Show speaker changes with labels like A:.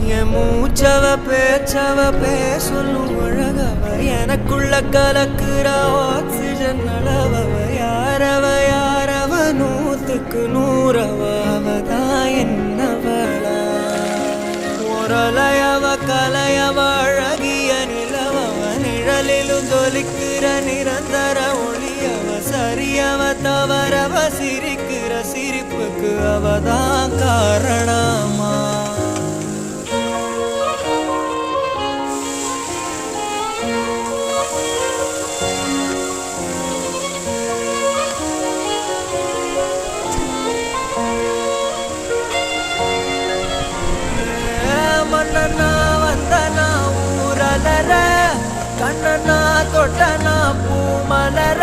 A: என் மூச்சவ பேச்சவ பேசொல்லும் அழகவ எனக்குள்ள கலக்குற ஆக்சிஜன் அளவவ யாரவ நூத்துக்கு நூறவ அவதான் என்னவளா ஒரலையவ கலையவ அழகிய நிலவவ நிழலிலும் தொலிக்கிற நிரந்தர ஒளியவ சரியவ தவறவ சிரிக்கிற சிரிப்புக்கு அவதான் காரணமா மன்னனா வந்தனா ஊரலர கண்ணனா தொட்டனா பூ மலர